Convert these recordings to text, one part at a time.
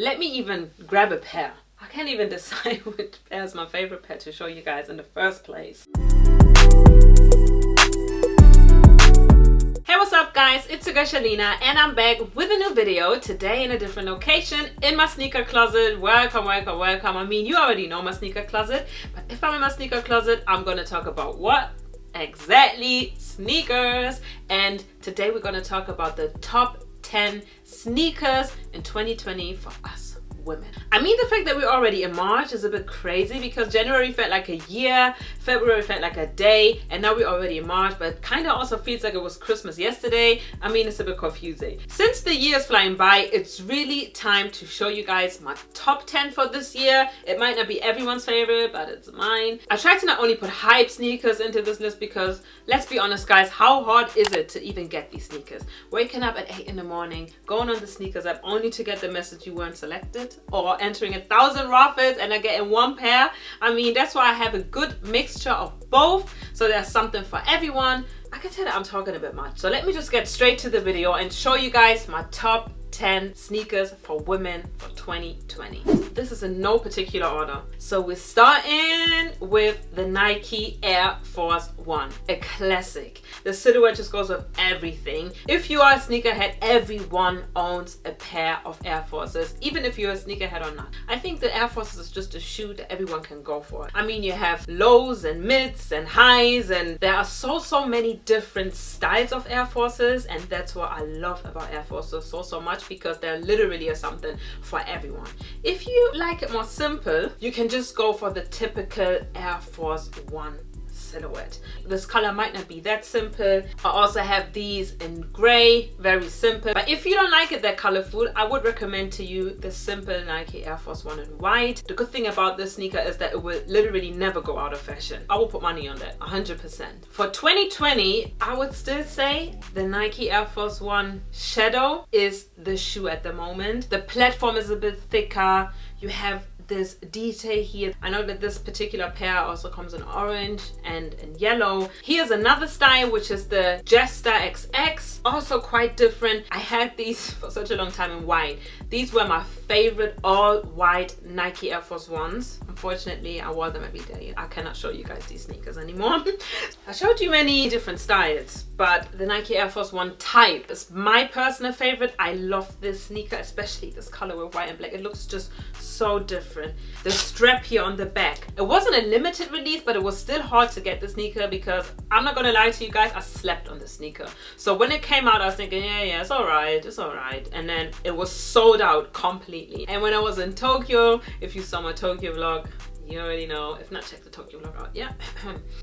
Let me even grab a pair. I can't even decide which pair is my favorite pair to show you guys in the first place. Hey, what's up guys, it's your girl Sherlina and I'm back with a new video today in a different location in my sneaker closet. Welcome, welcome, welcome. I mean, you already know my sneaker closet, but if I'm in my sneaker closet, I'm gonna talk about what? Exactly, sneakers. And today we're gonna talk about the top 10 sneakers in 2020 for us women. I mean, the fact that we're already in March is a bit crazy because January felt like a year, February felt like a day, and now we're already in March, but kind of also feels like it was Christmas yesterday. I mean, it's a bit confusing. Since the year is flying by, it's really time to show you guys my top 10 for this year. It might not be everyone's favorite, but it's mine. I tried to not only put hype sneakers into this list because, let's be honest guys, how hard is it to even get these sneakers? Waking up at 8 in the morning, going on the sneakers app only to get the message you weren't selected, or entering 1,000 raffles and I get in one pair. I mean, that's why I have a good mixture of both, so there's something for everyone. I can tell that I'm talking a bit much, so let me just get straight to the video and show you guys my top 10 sneakers for women for 2020. This is in no particular order. So we're starting with the Nike Air Force 1, a classic. The silhouette just goes with everything. If you are a sneakerhead, everyone owns a pair of Air Forces, even if you're a sneakerhead or not. I think the Air Forces is just a shoe that everyone can go for. I mean, you have lows and mids and highs, and there are so many different styles of Air Forces, and that's what I love about Air Forces so much, because there literally is something for everyone. If you like it more simple, you can just go for the typical Air Force 1 silhouette. This color might not be that simple. I also have these in gray, very simple. But if you don't like it that colorful, I would recommend to you the simple Nike Air Force 1 in white. The good thing about this sneaker is that it will literally never go out of fashion. I will put money on that, 100%. For 2020, I would still say the Nike Air Force 1 Shadow is the shoe at the moment. The platform is a bit thicker. You have this detail here. I know that this particular pair also comes in orange and in yellow. Here's another style, which is the Jester XX, also quite different. I had these for such a long time in white. These were my favorite all white Nike Air Force 1s. Unfortunately, I wore them every day. I cannot show you guys these sneakers anymore. I showed you many different styles, but the Nike Air Force 1 type is my personal favorite. I love this sneaker, especially this color with white and black. It looks just so different. The strap here on the back, it wasn't a limited release, but it was still hard to get the sneaker because I'm not gonna lie to you guys, I slept on the sneaker. So when it came out, I was thinking, yeah, it's all right. And then it was sold out completely. And when I was in Tokyo, if you saw my Tokyo vlog, you already know. If not, check the Tokyo vlog out. Yeah,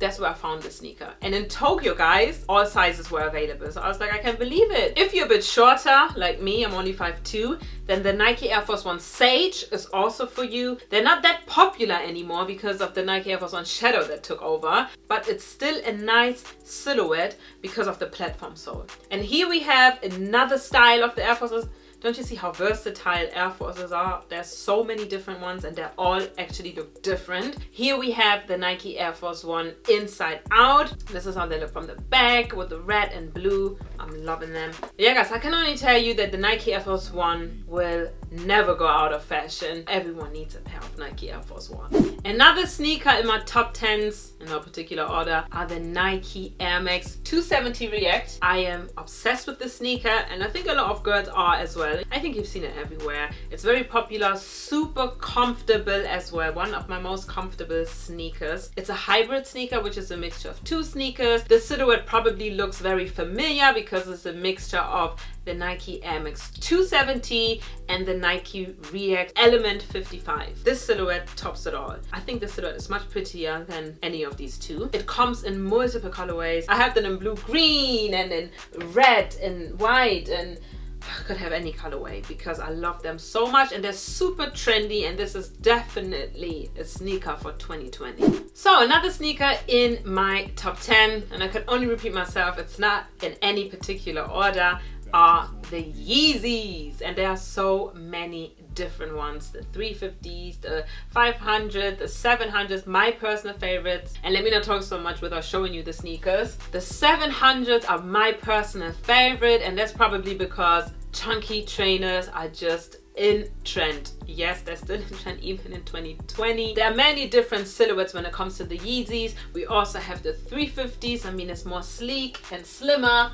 that's where I found the sneaker. And in Tokyo, guys, all sizes were available. So I was like, I can't believe it. If you're a bit shorter, like me, I'm only 5'2", then the Nike Air Force 1 Sage is also for you. They're not that popular anymore because of the Nike Air Force 1 Shadow that took over, but it's still a nice silhouette because of the platform sole. And here we have another style of the Air Forces. Don't you see how versatile Air Forces are? There's so many different ones and they all actually look different. Here we have the Nike Air Force 1 Inside Out. This is how they look from the back with the red and blue. I'm loving them. Yeah guys, I can only tell you that the Nike Air Force 1 will never go out of fashion. Everyone needs a pair of Nike Air Force 1. Another sneaker in my top 10s, in no particular order, are the Nike Air Max 270 React. I am obsessed with this sneaker and I think a lot of girls are as well. I think you've seen it everywhere. It's very popular, super comfortable as well. One of my most comfortable sneakers. It's a hybrid sneaker, which is a mixture of two sneakers. The silhouette probably looks very familiar because it's a mixture of the Nike Air Max 270 and the Nike React Element 55. This silhouette tops it all. I think the silhouette is much prettier than any of these two. It comes in multiple colorways. I have them in blue, green, and in red and white, and I could have any colorway because I love them so much and they're super trendy, and this is definitely a sneaker for 2020. So another sneaker in my top 10, and I can only repeat myself, it's not in any particular order, are the Yeezys, and there are so many different ones. The 350s, the 500, the 700s, my personal favorites. And let me not talk so much without showing you the sneakers. The 700s are my personal favorite, and that's probably because chunky trainers are just in trend. Yes, they're still in trend even in 2020. There are many different silhouettes when it comes to the Yeezys. We also have the 350s. I mean, it's more sleek and slimmer,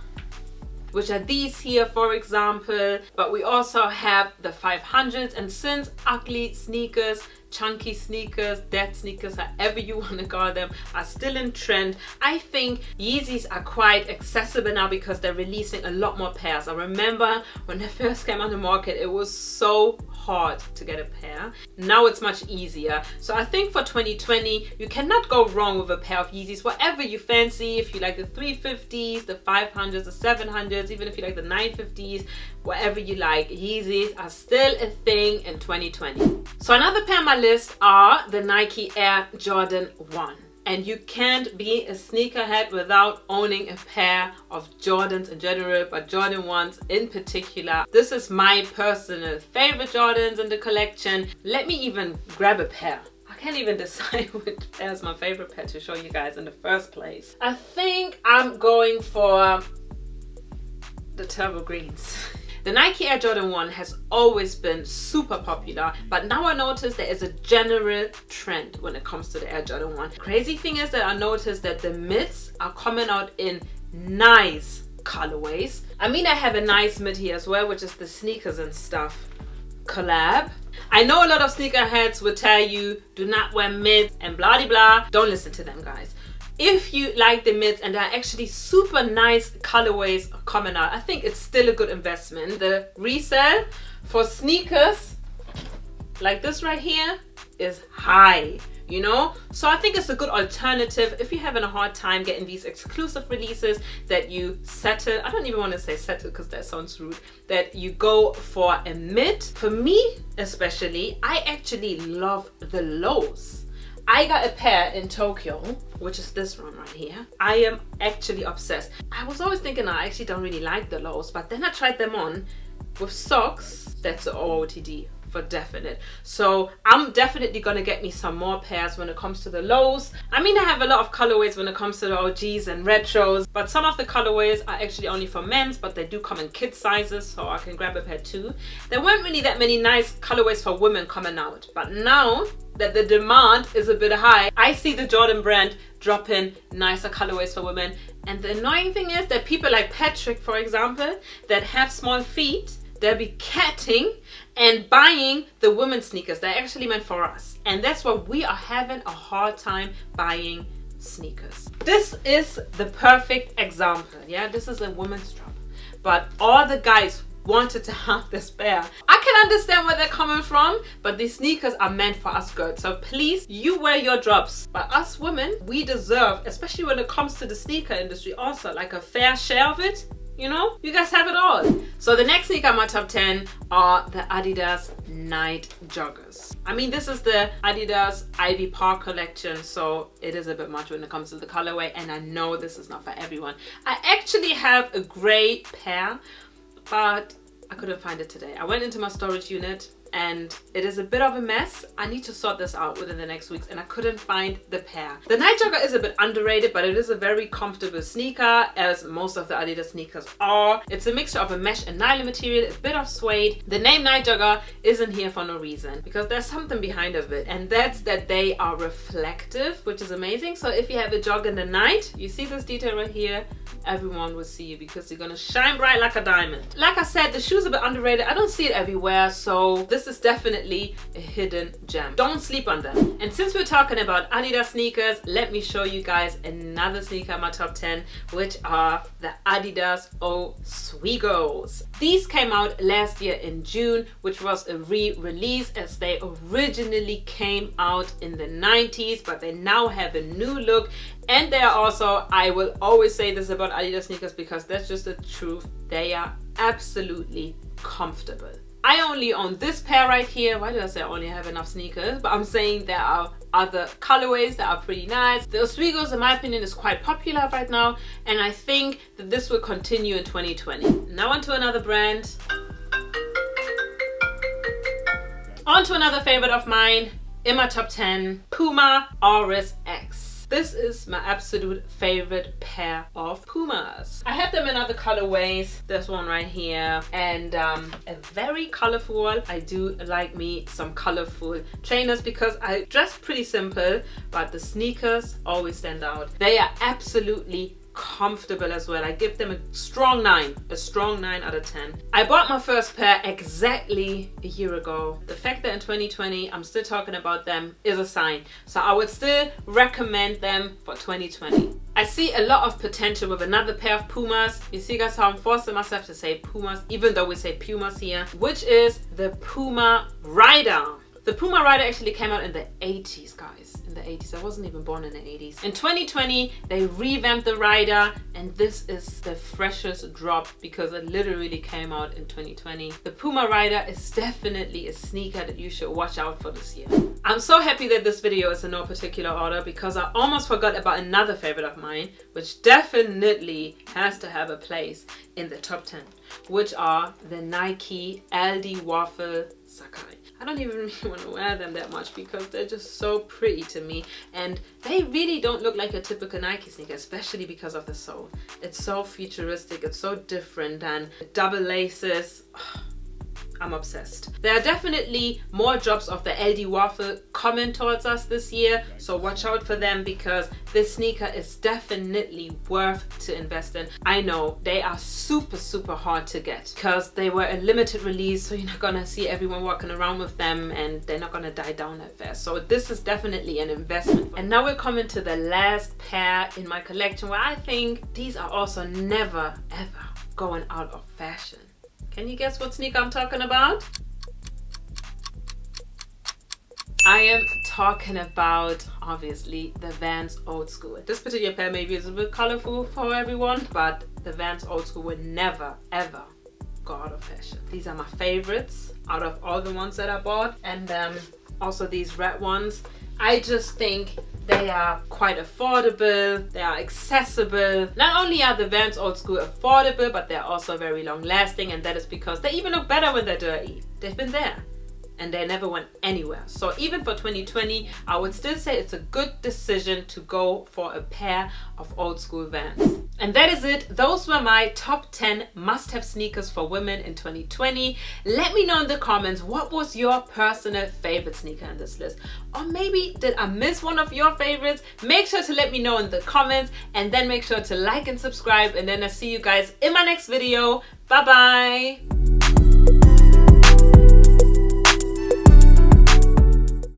which are these here, for example. But we also have the 500s, and since ugly sneakers, chunky sneakers, dead sneakers, however you want to call them, are still in trend, I think Yeezys are quite accessible now because they're releasing a lot more pairs. I remember when they first came on the market, it was so hard to get a pair. Now it's much easier. So I think for 2020, you cannot go wrong with a pair of Yeezys, whatever you fancy. If you like the 350s, the 500s, the 700s, even if you like the 950s, whatever you like, Yeezys are still a thing in 2020. So another pair on my list are the Nike Air Jordan 1. And you can't be a sneakerhead without owning a pair of Jordans in general, but Jordan 1s in particular. This is my personal favorite Jordans in the collection. Let me even grab a pair. I can't even decide which pair is my favorite pair to show you guys in the first place. I think I'm going for the Turbo Greens. The Nike Air Jordan 1 has always been super popular, but now I notice there is a general trend when it comes to the Air Jordan 1. Crazy thing is that I noticed that the mids are coming out in nice colorways. I mean, I have a nice mid here as well, which is the Sneakersnstuff collab. I know a lot of sneakerheads will tell you do not wear mids and blah blah blah. Don't listen to them, guys. If you like the mids and there are actually super nice colorways coming out, I think it's still a good investment. The resale for sneakers like this right here is high, you know? So I think it's a good alternative if you're having a hard time getting these exclusive releases, that you settle, I don't even want to say settle because that sounds rude, that you go for a mid. For me especially, I actually love the lows. I got a pair in Tokyo, which is this one right here. I am actually obsessed. I was always thinking I actually don't really like the lows, but then I tried them on with socks. That's an OOTD for definite. So I'm definitely gonna get me some more pairs when it comes to the lows. I mean, I have a lot of colorways when it comes to the OGs and retros, but some of the colorways are actually only for men's, but they do come in kid sizes, so I can grab a pair too. There weren't really that many nice colorways for women coming out, but now that the demand is a bit high, I see the Jordan brand dropping nicer colorways for women. And the annoying thing is that people like Patrick, for example, that have small feet, they'll be catting and buying the women's sneakers. They're actually meant for us. And that's why we are having a hard time buying sneakers. This is the perfect example. Yeah, this is a women's drop. But all the guys wanted to have this pair. I can understand where they're coming from, but these sneakers are meant for us girls. So please, you wear your drops. But us women, we deserve, especially when it comes to the sneaker industry also, like a fair share of it. You know, you guys have it all. So the next sneaker on my top 10 are the Adidas Nite joggers. I mean, this is the Adidas Ivy Park collection, so it is a bit much when it comes to the colorway, and I know this is not for everyone. I actually have a gray pair, but I couldn't find it today. I went into my storage unit and it is a bit of a mess. I need to sort this out within the next weeks, and I couldn't find the pair. The Nite jogger is a bit underrated, but it is a very comfortable sneaker, as most of the Adidas sneakers are. It's a mixture of a mesh and nylon material, a bit of suede. The name Nite jogger isn't here for no reason, because there's something behind of it, and that's that they are reflective, which is amazing. So if you have a jog in the night, you see this detail right here, everyone will see you because you're gonna shine bright like a diamond. Like I said, the shoe's a bit underrated. I don't see it everywhere, so this is definitely a hidden gem. Don't sleep on them. And since we're talking about Adidas sneakers, let me show you guys another sneaker in my top 10, which are the Adidas Ozweegos. These came out last year in June, which was a re-release, as they originally came out in the 90s, but they now have a new look. And they are also, I will always say this about Adidas sneakers because that's just the truth, they are absolutely comfortable. I only own this pair right here. Why do I say I only have enough sneakers? But I'm saying there are other colorways that are pretty nice. The Ozweegos, in my opinion, is quite popular right now, and I think that this will continue in 2020. Now on to another brand. On to another favorite of mine in my top 10, Puma RS-X. This is my absolute favorite pair of Pumas. I have them in other colorways. This one right here, and a very colorful one. I do like me some colorful trainers because I dress pretty simple, but the sneakers always stand out. They are absolutely comfortable as well. I give them a strong 9 out of 10. I bought my first pair exactly a year ago. The fact that in 2020 I'm still talking about them is a sign, so I would still recommend them for 2020. I see a lot of potential with another pair of Pumas. You see guys how I'm forcing myself to say Pumas even though we say Pumas here, which is the Puma Rider. The Puma Rider actually came out in the 80s, guys. In the 80s. I wasn't even born in the 80s. In 2020, they revamped the Rider, and this is the freshest drop because it literally came out in 2020. The Puma Rider is definitely a sneaker that you should watch out for this year. I'm so happy that this video is in no particular order because I almost forgot about another favorite of mine, which definitely has to have a place in the top 10, which are the Nike LDWAFFLE Sacai. I don't even really want to wear them that much because they're just so pretty to me, and they really don't look like a typical Nike sneaker, especially because of the sole. It's so futuristic, it's so different, and double laces. I'm obsessed. There are definitely more drops of the LDWAFFLE coming towards us this year, so watch out for them because this sneaker is definitely worth to invest in. I know they are super hard to get because they were a limited release, so you're not gonna see everyone walking around with them and they're not gonna die down that fast. So this is definitely an investment. And now we're coming to the last pair in my collection where I think these are also never ever going out of fashion. Can you guess what sneaker I'm talking about? I am talking about, obviously, the Vans Old Skool. This particular pair maybe is a bit colorful for everyone, but the Vans Old Skool would never, ever go out of fashion. These are my favorites out of all the ones that I bought, and also these red ones. I just think they are quite affordable, they are accessible. Not only are the Vans Old Skool affordable, but they're also very long lasting, and that is because they even look better when they're dirty. They've been there and they never went anywhere. So even for 2020, I would still say it's a good decision to go for a pair of Old Skool Vans. And that is it. Those were my top 10 must-have sneakers for women in 2020. Let me know in the comments, what was your personal favorite sneaker in this list? Or maybe did I miss one of your favorites? Make sure to let me know in the comments, and then make sure to like and subscribe, and then I'll see you guys in my next video. Bye bye.